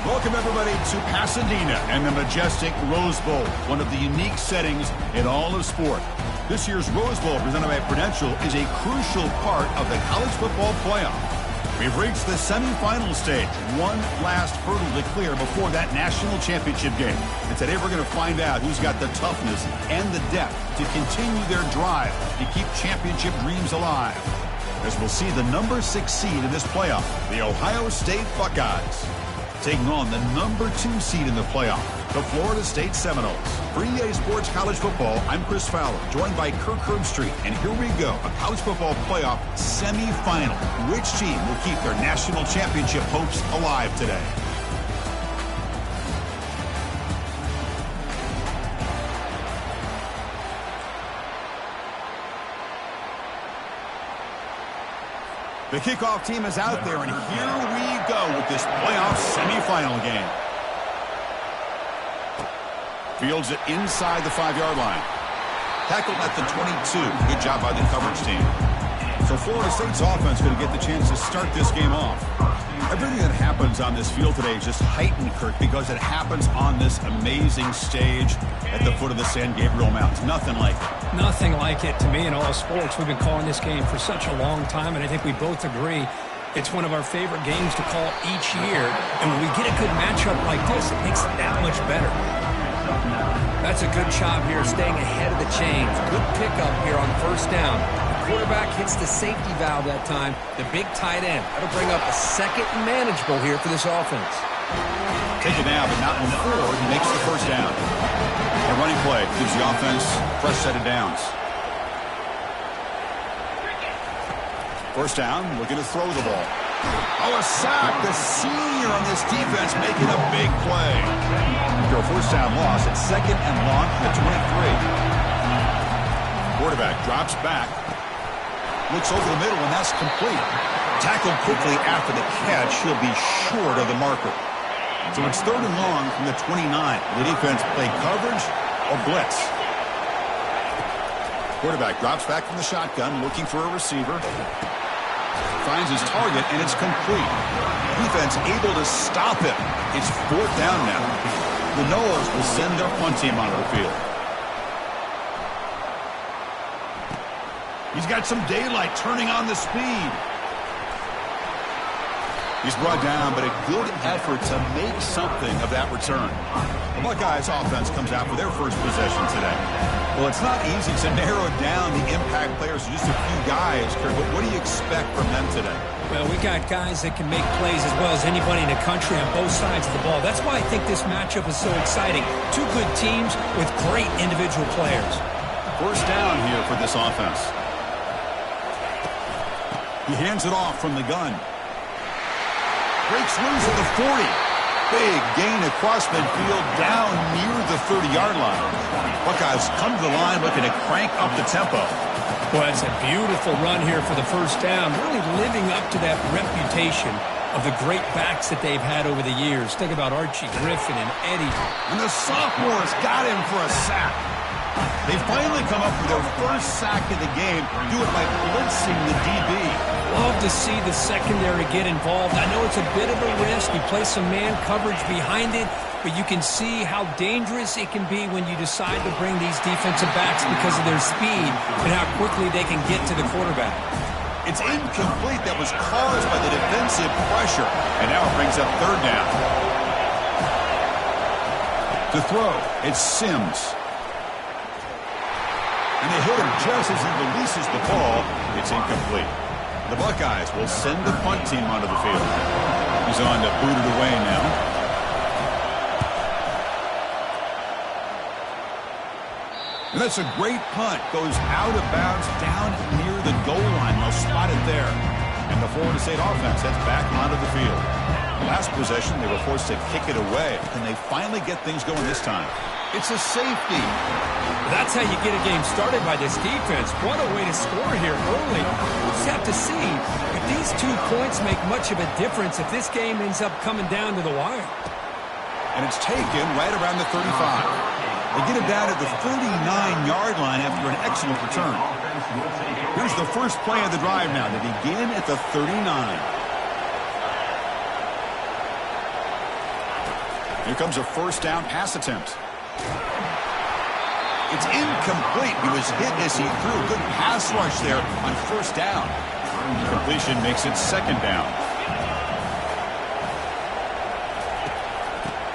Welcome, everybody, to Pasadena and the majestic Rose Bowl, one of the unique settings in all of sport. This year's Rose Bowl, presented by Prudential, is a crucial part of the college football playoff. We've reached the semifinal stage, one last hurdle to clear before that national championship game. And today we're going to find out who's got the toughness and the depth to continue their drive to keep championship dreams alive. As we'll see the number 6 seed in this playoff, the Ohio State Buckeyes, taking on the number 2 seed in the playoff, the Florida State Seminoles. For EA Sports College Football, I'm Chris Fowler, joined by Kirk Herbstreit. And here we go, a college football playoff semifinal. Which team will keep their national championship hopes alive today? The kickoff team is out there, and here we go with this playoff semifinal game. Fields it inside the 5-yard line. Tackled at the 22. Good job by the coverage team. So Florida State's offense going to get the chance to start this game off. Everything that happens on this field today is just heightened, Kirk, because it happens on this amazing stage at the foot of the San Gabriel Mountains. Nothing like it. Nothing like it to me in all sports. We've been calling this game for such a long time, and I think we both agree it's one of our favorite games to call each year. And when we get a good matchup like this, it makes it that much better. That's a good job here, staying ahead of the chains. Good pickup here on first down. The quarterback hits the safety valve that time, the big tight end. That'll bring up a second and manageable here for this offense. Take it down, but not in the forward. He makes the first down. The running play gives the offense a fresh set of downs. First down, looking to throw the ball. Oh, a sack. The senior on this defense making a big play. After a first down loss, it's second and long from the 23. Quarterback drops back. Looks over the middle, and that's complete. Tackled quickly after the catch. He'll be short of the marker. So it's third and long from the 29. The defense play coverage or blitz. Quarterback drops back from the shotgun, looking for a receiver. Finds his target, and it's complete. Defense able to stop him. It's fourth down now. The Noahs will send their punt team onto the field. He's got some daylight, turning on the speed. He's brought down, but a good effort to make something of that return. The Buckeyes offense comes out for their first possession today. Well, it's not easy to narrow down the impact players to just a few guys, Kirk, but what do you expect from them today? Well, we got guys that can make plays as well as anybody in the country on both sides of the ball. That's why I think this matchup is so exciting. Two good teams with great individual players. First down here for this offense. He hands it off from the gun. Breaks loose at the 40. Big gain across midfield down near the 30-yard line. Buckeyes come to the line looking to crank up the tempo. Well, it's a beautiful run here for the first down, really living up to that reputation of the great backs that they've had over the years. Think about Archie Griffin and Eddie. And the sophomores got him for a sack. They finally come up with their first sack of the game, do it by blitzing the DB. Love to see the secondary get involved. I know it's a bit of a risk. You play some man coverage behind it, but you can see how dangerous it can be when you decide to bring these defensive backs because of their speed and how quickly they can get to the quarterback. It's incomplete. That was caused by the defensive pressure, and now it brings up third down. To throw, it's Sims. And they hit him just as he releases the ball. It's incomplete. The Buckeyes will send the punt team onto the field. He's on to boot it away now. And that's a great punt. Goes out of bounds down near the goal line. They'll spot it there. And the Florida State offense heads back onto the field. Last possession, they were forced to kick it away. And they finally get things going this time. It's a safety. That's how you get a game started by this defense. What a way to score here early. We'll just have to see if these 2 points make much of a difference if this game ends up coming down to the wire. And it's taken right around the 35. They get it down at the 39-yard line after an excellent return. Here's the first play of the drive now. They begin at the 39. Here comes a first down pass attempt. It's incomplete. He was hit as he threw. Good pass rush there on first down. Completion makes it second down.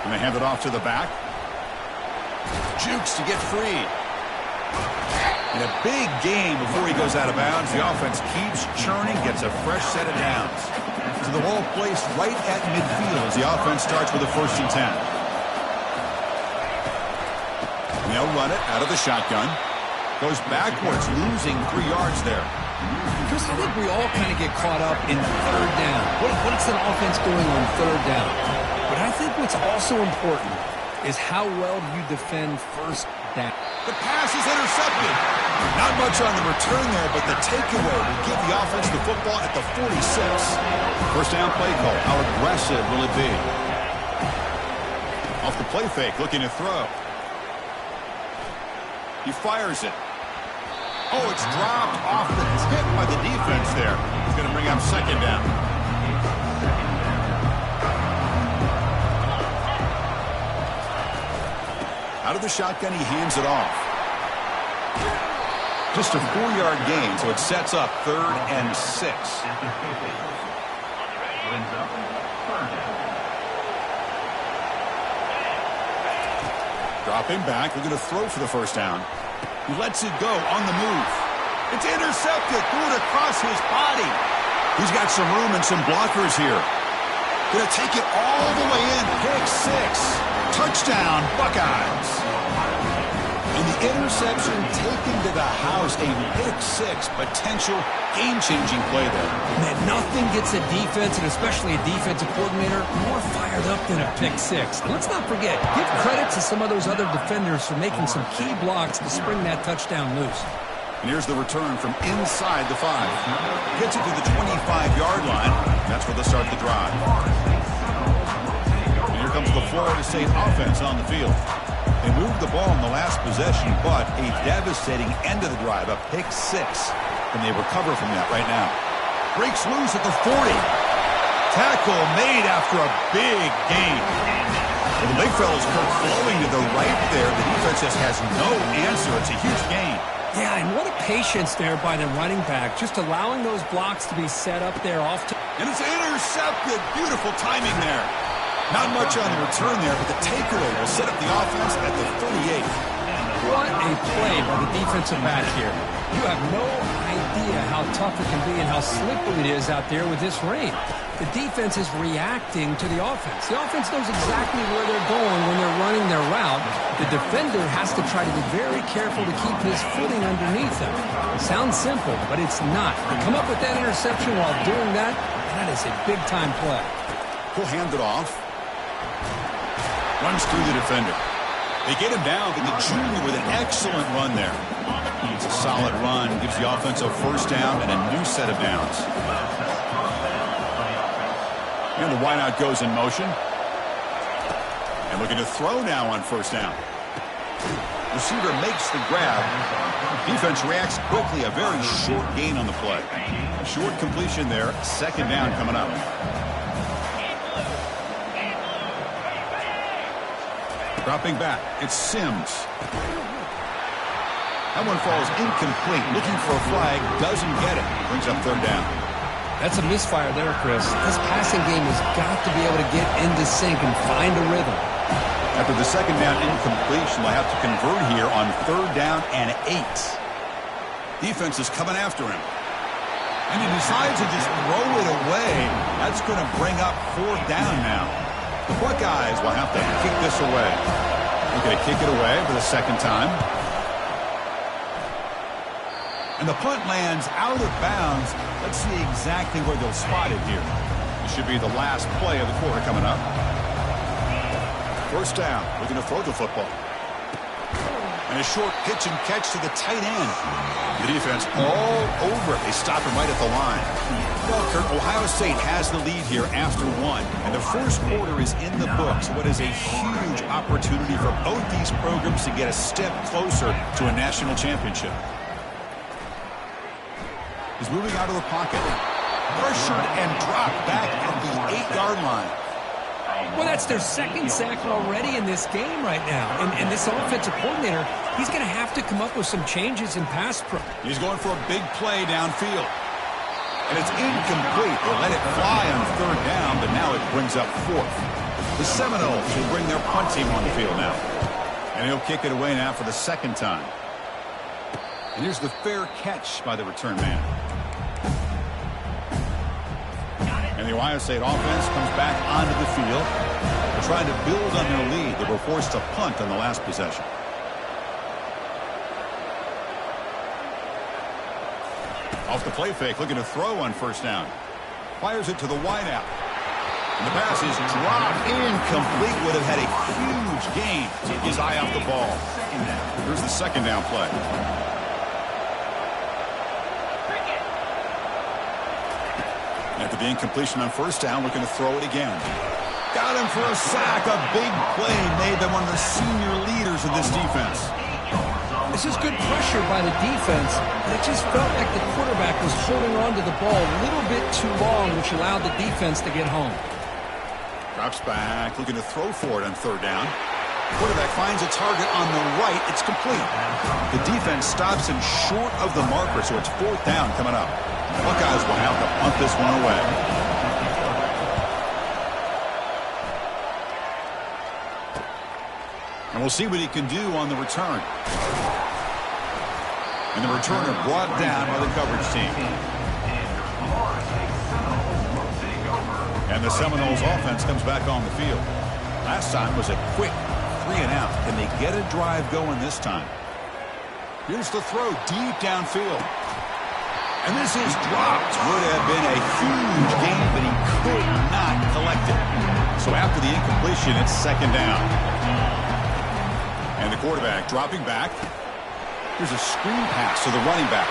And they hand it off to the back. Jukes to get free. And a big gain before he goes out of bounds. The offense keeps churning, gets a fresh set of downs. So the ball placed right at midfield as the offense starts with a 1st and 10. They'll run it out of the shotgun. Goes backwards, losing 3 yards there. Chris, I think we all kind of get caught up in third down. What's an offense doing on third down? But I think what's also important is how well you defend first down. The pass is intercepted. Not much on the return there, but the takeaway will give the offense the football at the 46. First down play call. How aggressive will it be? Off the play fake, looking to throw. He fires it. Oh, it's dropped off the tip by the defense there. He's going to bring up second down. Out of the shotgun, he hands it off. Just a 4-yard gain, so it sets up 3rd and 6. Dropping back, looking to throw for the first down. He lets it go on the move. It's intercepted, threw it across his body. He's got some room and some blockers here. Gonna take it all the way in, pick 6. Touchdown, Buckeyes. And the interception taken to the house, a pick 6, potential game-changing play there. Man, nothing gets a defense, and especially a defensive coordinator, more fired up than a pick 6. And let's not forget, give credit to some of those other defenders for making some key blocks to spring that touchdown loose. And here's the return from inside the 5. Gets it to the 25-yard line. That's where they'll start the drive. And here comes the Florida State offense on the field. They moved the ball in the last possession, but a devastating end of the drive, a pick 6. And they recover from that right now. Breaks loose at the 40. Tackle made after a big gain. Well, the big fella's flowing to the right there. The defense just has no answer. It's a huge gain. Yeah, and what a patience there by the running back, just allowing those blocks to be set up there off to... And it's intercepted. Beautiful timing there. Not much on the return there, but the takeaway will set up the offense at the 38. What a play by the defensive back here. You have no idea how tough it can be and how slippery it is out there with this rain. The defense is reacting to the offense. The offense knows exactly where they're going when they're running their route. The defender has to try to be very careful to keep his footing underneath them. It sounds simple, but it's not. To come up with that interception while doing that, that is a big-time play. He'll hand it off. Runs through the defender. They get him down, but the junior with an excellent run there. It's a solid run. Gives the offense a first down and a new set of downs. And the wideout goes in motion. And looking to throw now on first down. Receiver makes the grab. Defense reacts quickly. A very short gain on the play. Short completion there. Second down coming up. Dropping back, it's Sims. That one falls incomplete. Looking for a flag, doesn't get it. Brings up third down. That's a misfire there, Chris. This passing game has got to be able to get into sync and find a rhythm. After the second down incompletion, they'll have to convert here on third down and 8. Defense is coming after him. And he decides to just throw it away. That's going to bring up fourth down now. The Buckeyes will have to kick this away. They're going to kick it away for the second time. And the punt lands out of bounds. Let's see exactly where they'll spot it here. This should be the last play of the quarter coming up. First down. We're going to throw the football. And a short pitch and catch to the tight end. The defense all over it. They stop him right at the line. Well, Kurt, Ohio State has the lead here after 1. And the first quarter is in the books. What is a huge opportunity for both these programs to get a step closer to a national championship. He's moving out of the pocket. Pressured and dropped back at the 8-yard line. Well, that's their second sack already in this game right now. And this offensive coordinator, he's going to have to come up with some changes in pass pro. He's going for a big play downfield. And it's incomplete. They let it fly on third down, but now it brings up fourth. The Seminoles will bring their punt team on the field now. And he'll kick it away now for the second time. And here's the fair catch by the return man. And the Ohio State offense comes back onto the field. They're trying to build on their lead. They were forced to punt on the last possession. Off the play fake, looking to throw on first down. Fires it to the wideout. And the pass is dropped. Incomplete. Would have had a huge gain. Took his eye off the ball. Here's the second down play. After the incompletion on first down, looking to throw it again. Got him for a sack. A big play made by one of the senior leaders of this defense. This is good pressure by the defense. It just felt like the quarterback was holding on to the ball a little bit too long, which allowed the defense to get home. Drops back, looking to throw for it on third down. Quarterback finds a target on the right. It's complete. The defense stops him short of the marker, so it's fourth down coming up. Buckeyes will have to punt this one away. And we'll see what he can do on the return. And the returner brought down by the coverage team. And the Seminoles offense comes back on the field. Last time was a quick 3-and-out. Can they get a drive going this time? Here's the throw deep downfield. And this is dropped. Would have been a huge gain, but he could not collect it. So after the incompletion, it's second down. And the quarterback dropping back. Here's a screen pass to the running back.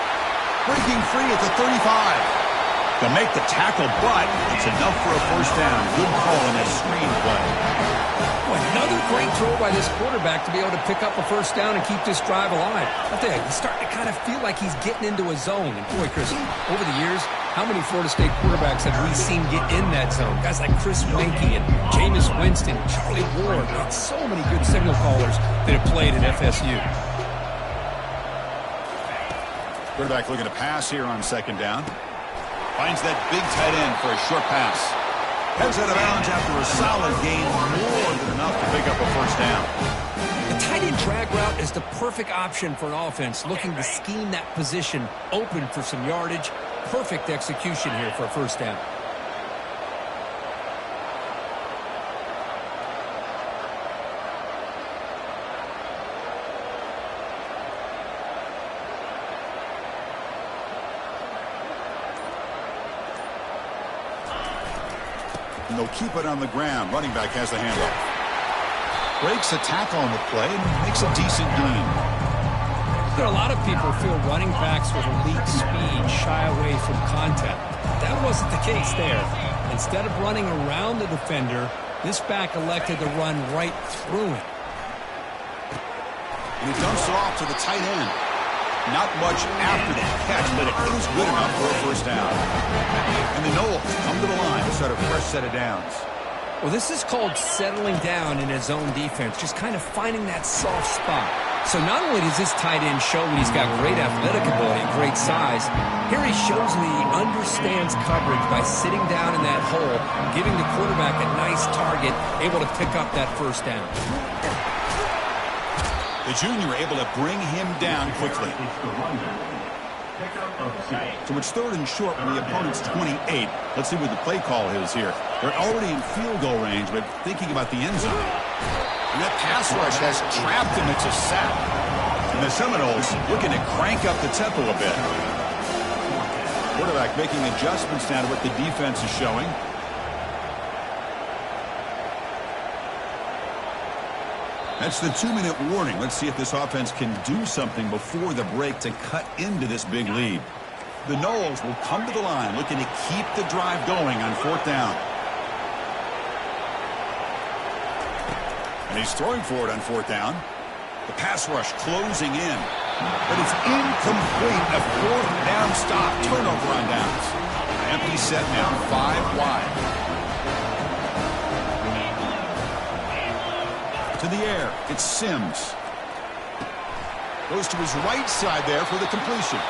Breaking free at the 35. They'll make the tackle, but it's enough for a first down. Good call in that screen play. Well, another great throw by this quarterback to be able to pick up a first down and keep this drive alive. I think he's starting to kind of feel like he's getting into a zone. And boy, Chris, over the years, how many Florida State quarterbacks have we seen get in that zone? Guys like Chris Weinke and Jameis Winston, Charlie Ward, and so many good signal callers that have played at FSU. Quarterback looking to pass here on second down. Finds that big tight end for a short pass. Heads out of bounds after a solid gain, more than enough to pick up a first down. The tight end drag route is the perfect option for an offense looking to scheme that position open for some yardage. Perfect execution here for a first down. And they'll keep it on the ground. Running back has the handoff. Breaks a tackle on the play and makes a decent gain. A lot of people feel running backs with elite speed shy away from contact. That wasn't the case there. Instead of running around the defender, this back elected to run right through him. And he dumps it off to the tight end. Not much after that catch, but it was good enough for a first down. And the Noles come to the line to start a fresh set of downs. Well, this is called settling down in his own defense, just kind of finding that soft spot. So not only does this tight end show he's got great athletic ability and great size, here he shows me he understands coverage by sitting down in that hole, giving the quarterback a nice target, able to pick up that first down. The junior able to bring him down quickly. So it's third and short from the opponent's 28. Let's see what the play call is here. They're already in field goal range, but thinking about the end zone. And that pass rush has trapped him. It's a sack. And the Seminoles looking to crank up the tempo a bit. Quarterback making adjustments now to what the defense is showing. That's the 2-minute warning. Let's see if this offense can do something before the break to cut into this big lead. The Noles will come to the line looking to keep the drive going on fourth down. And he's throwing for it on fourth down. The pass rush closing in. But it's incomplete. A fourth down stop. Turnover on downs. Empty set now. 5 wide. in the air. It's Sims. Goes to his right side there for the completion.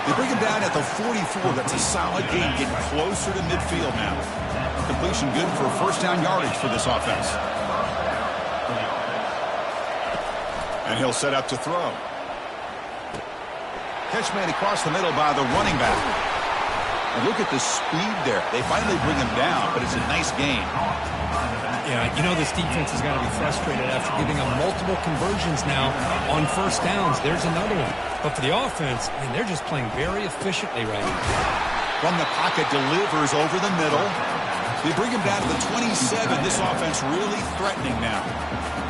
They bring him down at the 44. That's a solid gain, getting closer to midfield now. Completion good for first down yardage for this offense. And he'll set up to throw. Catch made across the middle by the running back. And look at the speed there. They finally bring him down, but it's a nice gain. Yeah, you know this defense has got to be frustrated after giving them multiple conversions now on first downs. There's another one. But for the offense, I mean, they're just playing very efficiently right now. From the pocket, delivers over the middle. They bring him down to the 27. This offense really threatening now.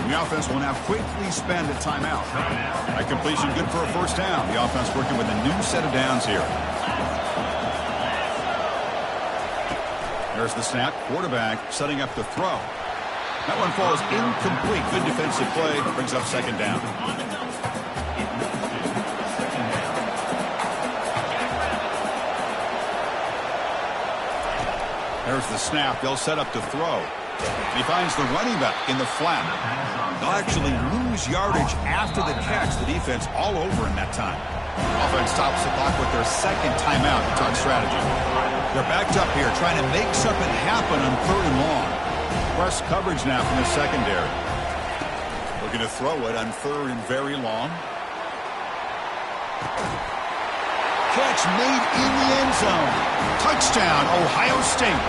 And the offense will now quickly spend a timeout. That completion good for a first down. The offense working with a new set of downs here. There's the snap. Quarterback setting up the throw. That one falls incomplete. Good defensive play. Brings up second down. There's the snap. They'll set up to throw. He finds the running back in the flat. They'll actually lose yardage after the catch. The defense all over in that time. Offense stops the clock with their second timeout to talk strategy. They're backed up here trying to make something happen on third and long. Press coverage now from the secondary. Looking to throw it on third and very long. Catch made in the end zone. Touchdown, Ohio State.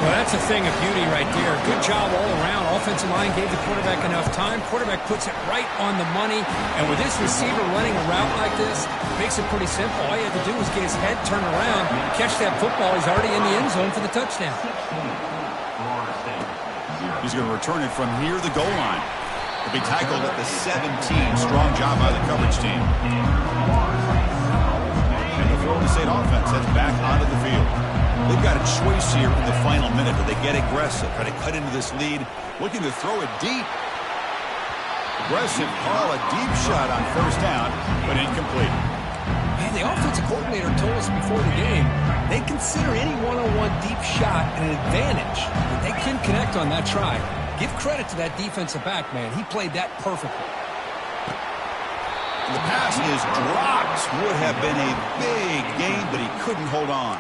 Well, that's a thing of beauty right there. Good job all around. Offensive line gave the quarterback enough time. Quarterback puts it right on the money. And with this receiver running a route like this, makes it pretty simple. All you have to do is get his head turned around, catch that football. He's already in the end zone for the touchdown. He's going to return it from near the goal line. He'll be tackled at the 17. Strong job by the coverage team. And the Florida State offense heads back onto the field. They've got a choice here in the final minute. Do they get aggressive, try to cut into this lead, looking to throw it deep? Aggressive call, a deep shot on first down, but incomplete. Man, the offensive coordinator told us before the game they consider any one-on-one deep shot an advantage. But they couldn't connect on that try. Give credit to that defensive back, man. He played that perfectly. The pass is dropped. Would have been a big gain, but he couldn't hold on.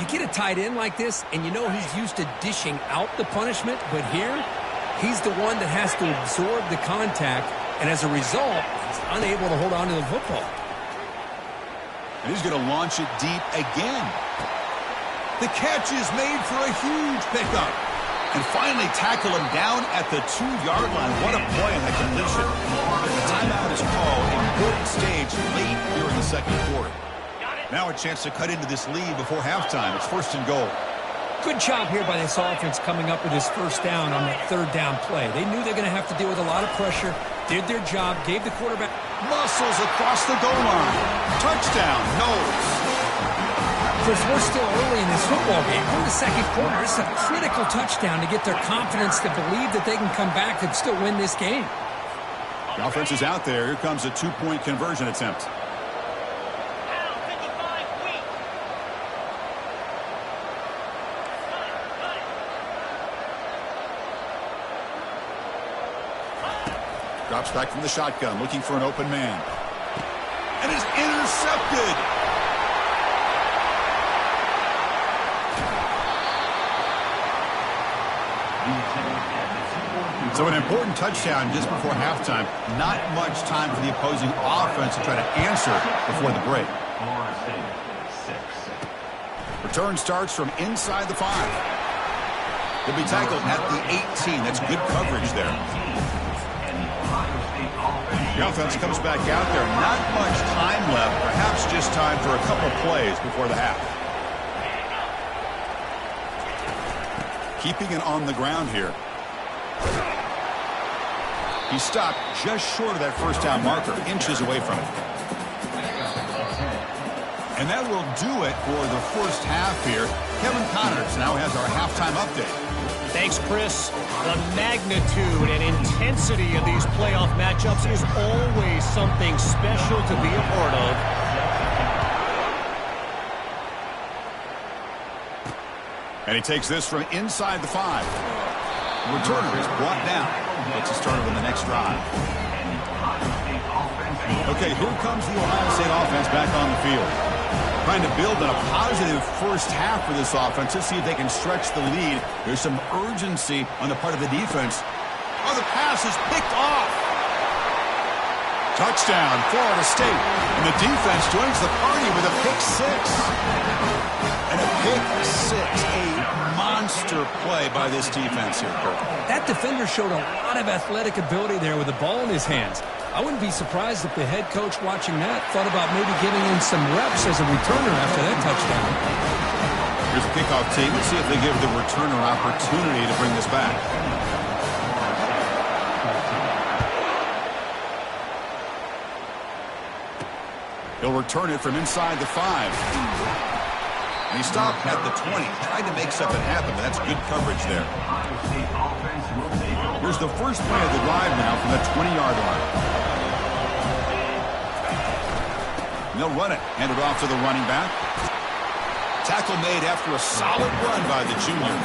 You get a tight end like this, and you know he's used to dishing out the punishment, but here, he's the one that has to absorb the contact, and as a result, he's unable to hold on to the football. And he's going to launch it deep again. The catch is made for a huge pickup. And finally tackle him down at the 2-yard line. What a play on that completion. The timeout is called. Important stage late here in the second quarter. Now a chance to cut into this lead before halftime. It's first and goal. Good job here by this offense coming up with this first down on that third down play. They knew they were going to have to deal with a lot of pressure, did their job, gave the quarterback muscles across the goal line. Touchdown, Knowles. Chris, we're still early in this football game. We're in the second quarter. It's a critical touchdown to get their confidence to believe that they can come back and still win this game. The offense is out there. Here comes a 2-point conversion attempt. Drops back from the shotgun, looking for an open man. And is intercepted. So an important touchdown just before halftime. Not much time for the opposing offense to try to answer before the break. Return starts from inside the 5. They'll be tackled at the 18. That's good coverage there. The offense comes back out there. Not much time left. Perhaps just time for a couple plays before the half. Keeping it on the ground here. He stopped just short of that first down marker, inches away from it. And that will do it for the first half here. Kevin Connors now has our halftime update. Thanks, Chris. The magnitude and intensity of these playoff matchups is always something special to be a part of. And he takes this from inside the 5. Returner is brought down. Gets us started on the next drive. Okay, here comes the Ohio State offense back on the field. Trying to build on a positive first half for this offense. Let's see if they can stretch the lead. There's some urgency on the part of the defense. Oh, the pass is picked off. Touchdown, Florida State. And the defense joins the party with a pick six. And a pick six. A monster play by this defense here, Kirk. That defender showed a lot of athletic ability there with the ball in his hands. I wouldn't be surprised if the head coach watching that thought about maybe giving in some reps as a returner after that touchdown. Here's a kickoff team. Let's see if they give the returner an opportunity to bring this back. He'll return it from inside the 5. And he stopped at the 20. Tried to make something happen, but that's good coverage there. Here's the first play of the drive now from the 20-yard line. And they'll run it. Hand it off to the running back. Tackle made after a solid run by the junior.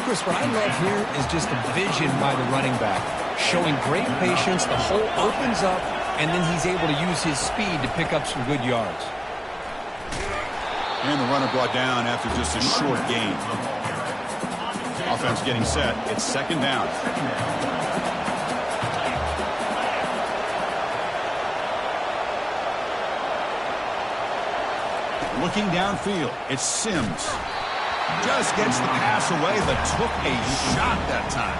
Chris, what I love here is just the vision by the running back. Showing great patience, the hole opens up, and then he's able to use his speed to pick up some good yards. And the runner brought down after just a short gain. Offense getting set. It's second down. Looking downfield, it's Sims. Just gets the pass away, but took a shot that time.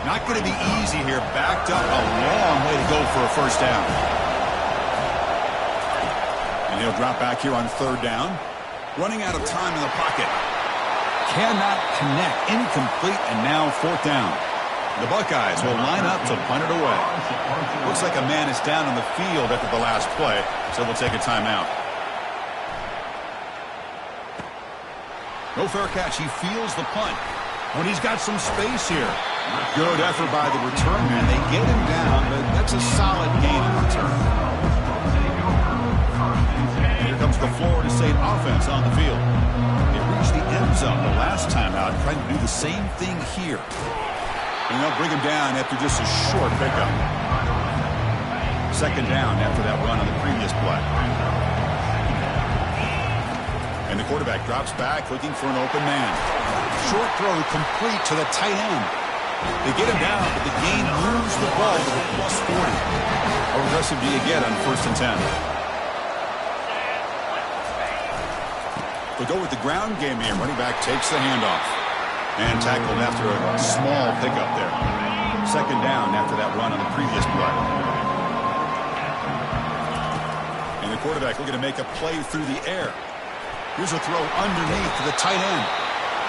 Not going to be easy here. Backed up a long way to go for a first down. And he'll drop back here on third down. Running out of time in the pocket. Cannot connect. Incomplete, and now fourth down. The Buckeyes will line up to punt it away. Looks like a man is down on the field after the last play, so we'll take a timeout. No fair catch. He feels the punt. When he's got some space here. Good effort by the return man. They get him down, but that's a solid gain in return. Here comes the Florida State offense on the field. They reached the end zone the last time out, trying to do the same thing here. And they'll bring him down after just a short pickup. Second down after that run on the previous play. And the quarterback drops back, looking for an open man. Short throw complete to the tight end. They get him down, but the gain moves the ball to the plus 40. How aggressive do you get on 1st and 10? They'll go with the ground game here. Running back takes the handoff. And tackled after a small pickup there. Second down after that run on the previous play. And the quarterback looking to make a play through the air. Here's a throw underneath to the tight end.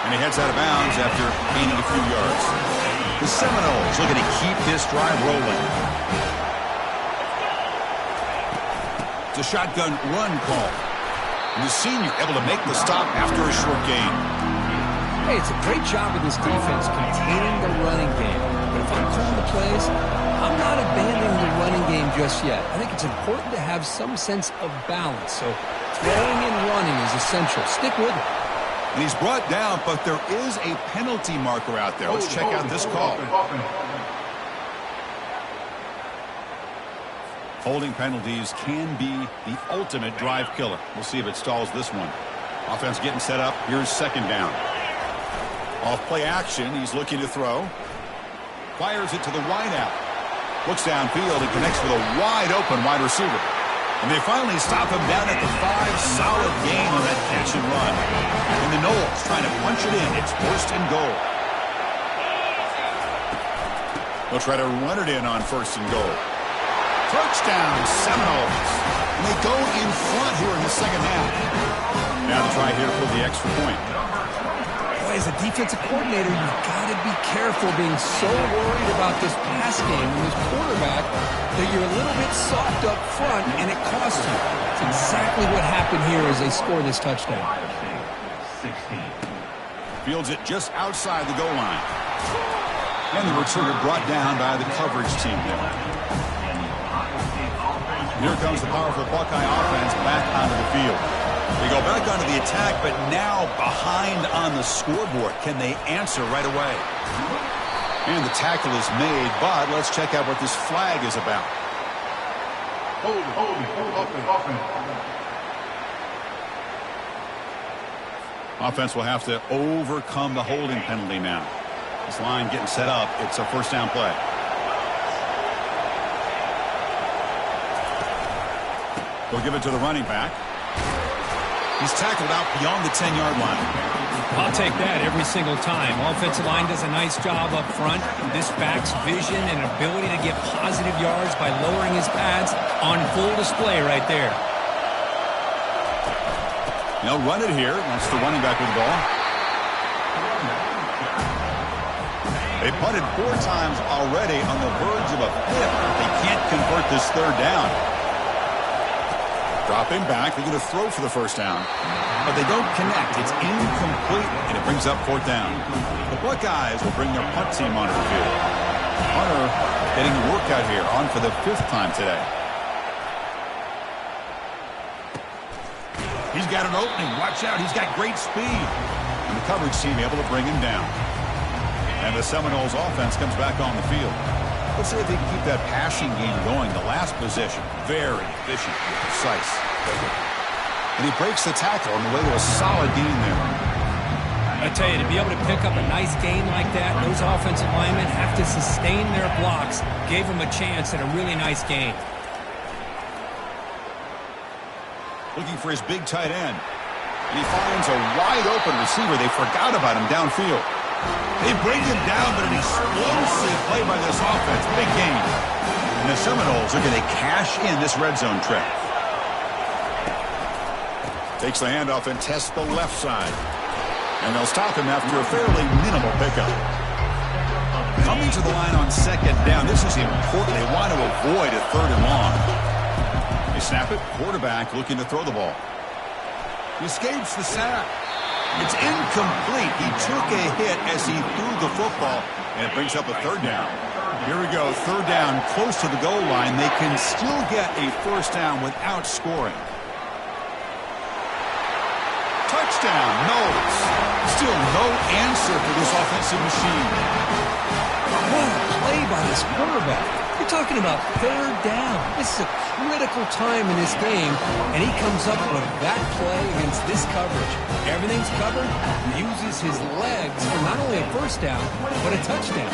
And he heads out of bounds after gaining a few yards. The Seminoles looking to keep this drive rolling. It's a shotgun run call. And the senior able to make the stop after a short gain. Hey, it's a great job of this defense containing the running game. But if I'm calling the plays, I'm not abandoning the running game just yet. I think it's important to have some sense of balance. So throwing and running is essential. Stick with it. And he's brought down, but there is a penalty marker out there. Let's check out this call. Holding penalties can be the ultimate drive killer. We'll see if it stalls this one. Offense getting set up. Here's second down. Off play action. He's looking to throw. Fires it to the wide out. Looks downfield and connects with a wide open wide receiver. And they finally stop him down at the 5. Solid gain on that catch and run. And the Noles trying to punch it in. It's 1st and goal. They'll try to run it in on 1st and goal. Touchdown, Seminoles. And they go in front here in the second half. Now to try here for the extra point. Boy, as a defensive coordinator, you've got to be careful being so worried about this pass game and this quarterback that you're a little bit soft up front and it costs you. It's exactly what happened here as they score this touchdown. Fields it just outside the goal line. And the returner brought down by the coverage team there. Here comes the powerful Buckeye offense back onto the field. They go back onto the attack, but now behind on the scoreboard. Can they answer right away? And the tackle is made, but let's check out what this flag is about. Offense will have to overcome the holding penalty now. This line getting set up. It's a first down play. We'll give it to the running back. He's tackled out beyond the 10-yard line. I'll take that every single time. Offensive line does a nice job up front. This back's vision and ability to get positive yards by lowering his pads on full display right there. They'll run it here. That's the running back with the ball. They punted 4 times already on the verge of a 5th. They can't convert this 3rd down. Dropping back. They're going to throw for the first down. But they don't connect. It's incomplete, and it brings up 4th down. The Buckeyes will bring their punt team onto the field. Hunter getting a workout here, on for the 5th time today. He's got an opening. Watch out. He's got great speed. And the coverage team able to bring him down. And the Seminoles offense comes back on the field. Let's see if they can keep that passing game going. The last possession, very efficient, precise. And he breaks the tackle on the way to a solid gain there. I tell you, to be able to pick up a nice gain like that, those offensive linemen have to sustain their blocks. Gave him a chance at a really nice gain. Looking for his big tight end. And he finds a wide-open receiver. They forgot about him downfield. They bring him down, but an explosive play by this offense. Big gain. And the Seminoles are going to cash in this red zone trip. Takes the handoff and tests the left side. And they'll stop him after a fairly minimal pickup. Coming to the line on 2nd down. This is important. They want to avoid a 3rd and long. They snap it. Quarterback looking to throw the ball. He escapes the sack. It's incomplete. He took a hit as he threw the football, and it brings up a 3rd down. Here we go. 3rd down, close to the goal line. They can still get a first down without scoring. Touchdown, Knowles. Still no answer for this offensive machine. What a play by this quarterback. You're talking about 3rd down. This is a critical time in this game, and he comes up with that play against this coverage. Everything's covered. He uses his legs for not only a first down, but a touchdown.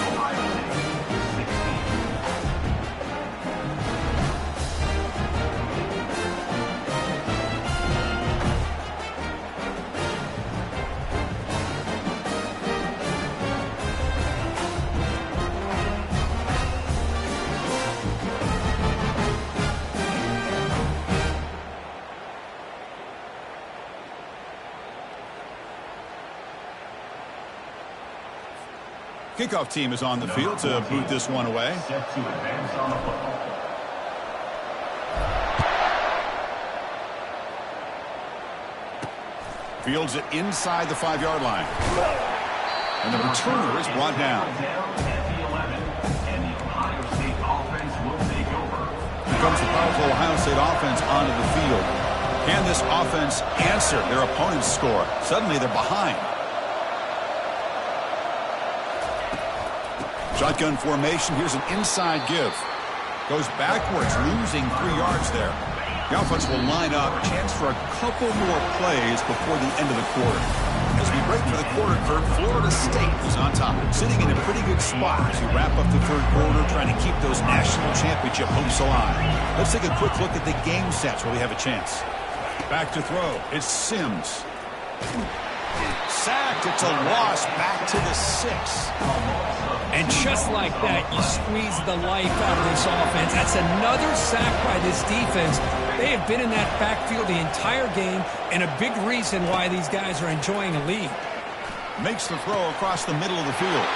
Kickoff team is on the field to boot this one away. Fields it inside the 5-yard line. And the returner is brought down. Here comes the powerful Ohio State offense onto the field. Can this offense answer their opponent's score? Suddenly they're behind. Shotgun formation. Here's an inside give. Goes backwards, losing 3 yards there. The offense will line up. A chance for a couple more plays before the end of the quarter. As we break for the quarter, Kurt, Florida State is on top. Sitting in a pretty good spot as we wrap up the 3rd quarter, trying to keep those national championship hopes alive. Let's take a quick look at the game sets where we have a chance. Back to throw. It's Sims. Sacked. It's a loss. Back to the 6. And just like that, you squeeze the life out of this offense. That's another sack by this defense. They have been in that backfield the entire game, and a big reason why these guys are enjoying a lead. Makes the throw across the middle of the field.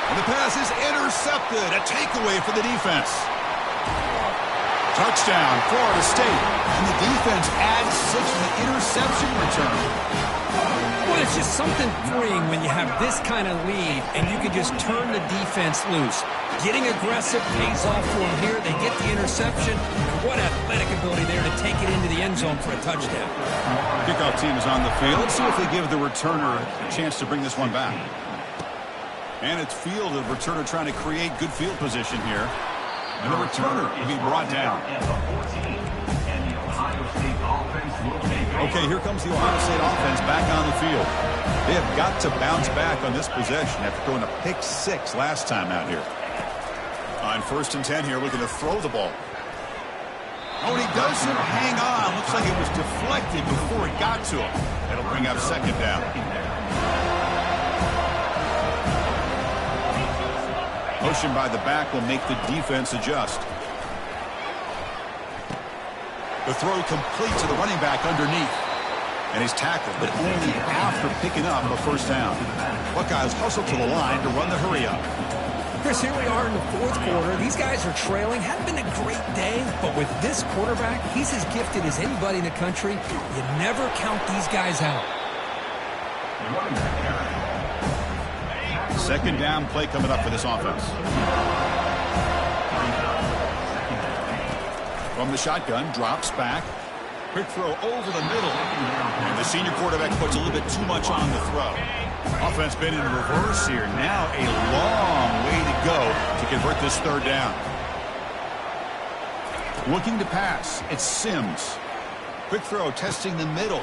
And the pass is intercepted. A takeaway for the defense. Touchdown, Florida State. And the defense adds 6 in the interception return. Well, it's just something freeing when you have this kind of lead and you can just turn the defense loose. Getting aggressive pays off for them here. They get the interception. And what athletic ability there to take it into the end zone for a touchdown. Kickoff team is on the field. Let's see if they give the returner a chance to bring this one back. And it's field, the returner trying to create good field position here. And the returner will be brought down. Okay, here comes the Ohio State offense back on the field. They have got to bounce back on this possession after throwing a pick 6 last time out here. On 1st and 10 here, looking to throw the ball. Oh, and he doesn't hang on. Looks like it was deflected before it got to him. That'll bring up 2nd down. Motion by the back will make the defense adjust. The throw complete to the running back underneath. And he's tackled, but only after picking up a 1st down. Buckeyes hustle to the line to run the hurry up. Chris, here we are in the 4th quarter. These guys are trailing. Hadn't been a great day, but with this quarterback, he's as gifted as anybody in the country. You never count these guys out. 2nd down play coming up for this offense. From the shotgun, drops back. Quick throw over the middle. And the senior quarterback puts a little bit too much on the throw. Offense been in reverse here. Now a long way to go to convert this 3rd down. Looking to pass. It's Sims. Quick throw testing the middle.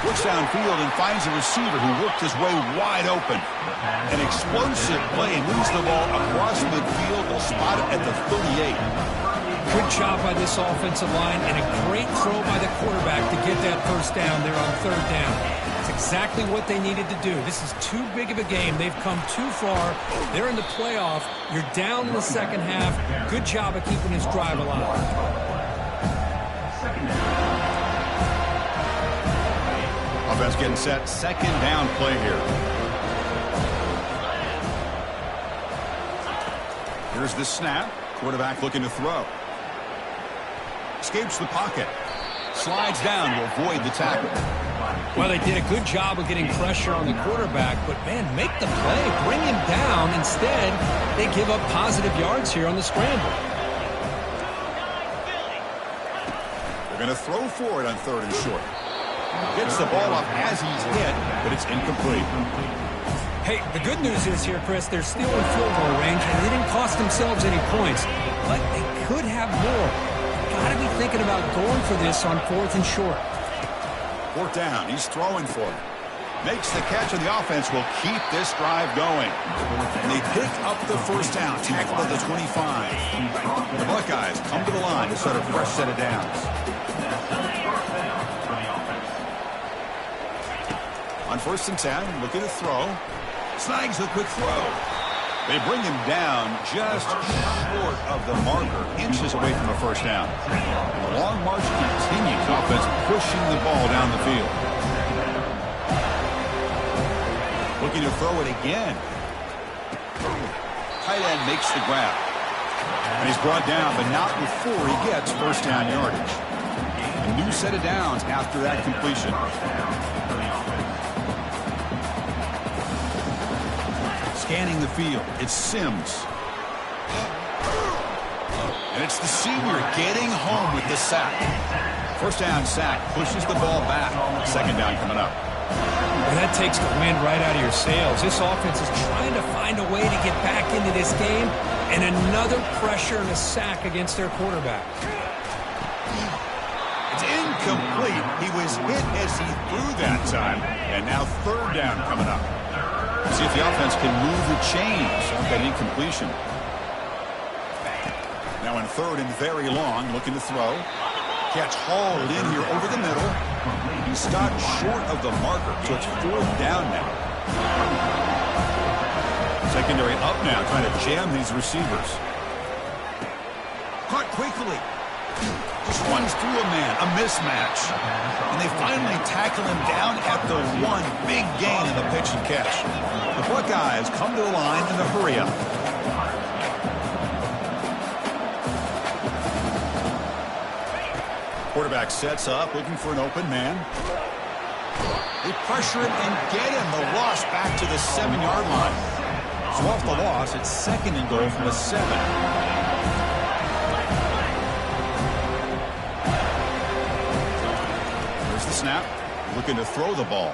Looks downfield and finds a receiver who worked his way wide open. An explosive play, moves the ball across midfield. Will spot it at the 38. Good job by this offensive line and a great throw by the quarterback to get that 1st down there on 3rd down. It's exactly what they needed to do. This is too big of a game. They've come too far. They're in the playoff. You're down in the 2nd half. Good job of keeping this drive alive. Offense getting set. 2nd down play here. Here's the snap. Quarterback looking to throw. Escapes the pocket. Slides down to avoid the tackle. Well, they did a good job of getting pressure on the quarterback, but, man, make the play. Bring him down. Instead, they give up positive yards here on the scramble. They're going to throw for it on 3rd and short. Gets the ball up as he's hit, but it's incomplete. Hey, the good news is here, Chris, they're still in field goal range, and they didn't cost themselves any points, but they could have more. Got to be thinking about going for this on 4th and short. 4th down, he's throwing for it. Makes the catch, and the offense will keep this drive going. And they pick up the 1st down, tackle at the 25. The Buckeyes come to the line to start a fresh set of downs. On 1st and 10, looking to throw. Snags a quick throw. They bring him down just short of the marker, inches away from a 1st down. And the long march continues. Offense pushing the ball down the field. Looking to throw it again. Tight end makes the grab. And he's brought down, but not before he gets 1st down yardage. A new set of downs after that completion. Scanning the field, it's Sims. And it's the senior getting home with the sack. 1st down sack, pushes the ball back. 2nd down coming up. Well, that takes the wind right out of your sails. This offense is trying to find a way to get back into this game, and another pressure and a sack against their quarterback. It's incomplete. He was hit as he threw that time, and now 3rd down coming up. See if the offense can move the chains off that incompletion. Now in 3rd and very long, looking to throw. Catch hauled in here over the middle. He stopped short of the marker, so it's 4th down now. Secondary up now, trying to jam these receivers. Caught quickly. Just runs through a man, a mismatch. And they finally tackle him down at the 1. Big gain in the pitch and catch. The Buckeyes come to the line in the hurry up. Quarterback sets up, looking for an open man. They pressure him and get him. The loss back to the 7-yard line. So off the loss, it's 2nd and goal from the 7. Snap, looking to throw the ball.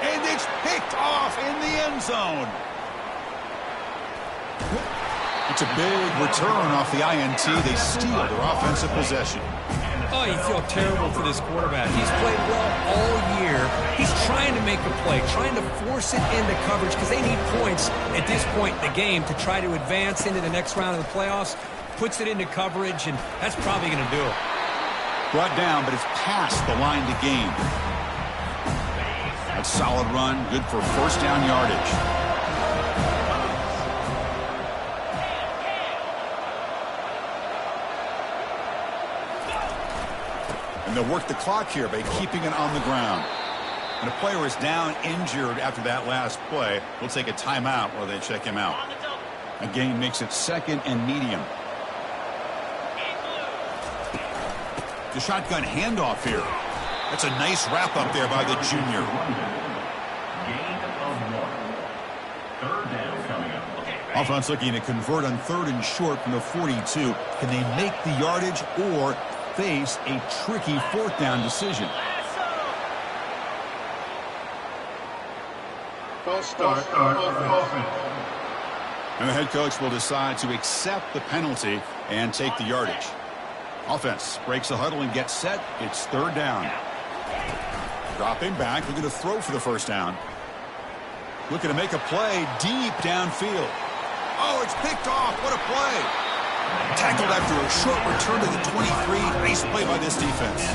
And it's picked off in the end zone. It's a big return off the INT. They steal their offensive possession. Oh, you feel terrible for this quarterback. He's played well all year. He's trying to make a play, trying to force it into coverage because they need points at this point in the game to try to advance into the next round of the playoffs. Puts it into coverage, and that's probably going to do it. Brought down, but it's past the line to gain. A solid run, good for first down yardage. And they'll work the clock here by keeping it on the ground. And a player is down injured after that last play. We'll take a timeout while they check him out. A gain makes it second and medium. The shotgun handoff here. That's a nice wrap up there by the junior. Offense looking to convert on 3rd and short from the 42. Can they make the yardage or face a tricky 4th down decision? And the head coach will decide to accept the penalty and take the yardage. Offense breaks the huddle and gets set. It's 3rd down. Dropping back, looking to throw for the first down. Looking to make a play deep downfield. Oh, it's picked off. What a play. Tackled after a short return to the 23. Nice play by this defense.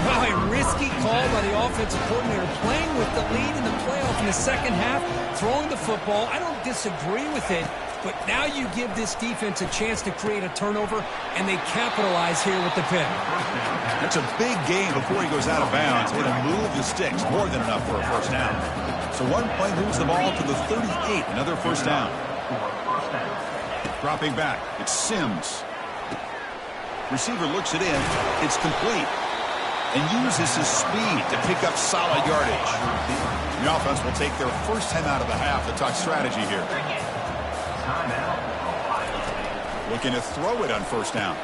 Well, a risky call by the offensive coordinator, playing with the lead in the playoff in the second half, throwing the football. I don't disagree with it, but now you give this defense a chance to create a turnover, and they capitalize here with the pick. That's a big gain before he goes out of bounds. It'll move the sticks, more than enough for a first down. So one play moves the ball to the 38, another first down. Dropping back, it's Sims. Receiver looks it in, it's complete, and uses his speed to pick up solid yardage. The offense will take their first time out of the half to talk strategy here. Looking to throw it on first down.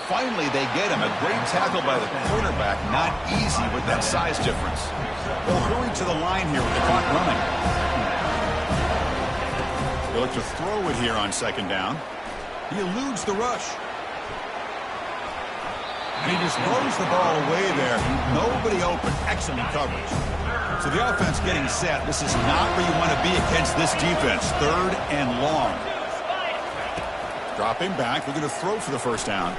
Finally, they get him. A great tackle by the quarterback. Not easy with that size difference. Well, going to the line here with the clock running. They look to throw it here on 2nd down. He eludes the rush. And he just throws the ball away there. Nobody open. Excellent coverage. So the offense getting set. This is not where you want to be against this defense. 3rd and long. Dropping back. We're going to throw for the first down.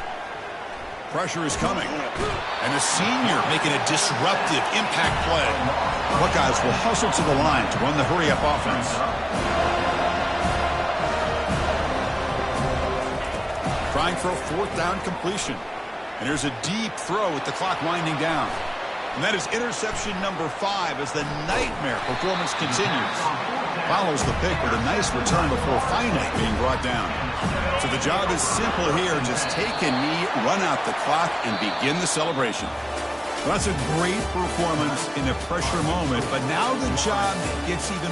Pressure is coming. And the senior making a disruptive impact play. Buckeyes will hustle to the line to run the hurry-up offense. Trying for a 4th down completion. And there's a deep throw with the clock winding down. And that is interception number 5 as the nightmare performance continues. Follows the pick with a nice return before finally being brought down. So the job is simple here. Just take a knee, run out the clock, and begin the celebration. Well, that's a great performance in a pressure moment, but now the job gets even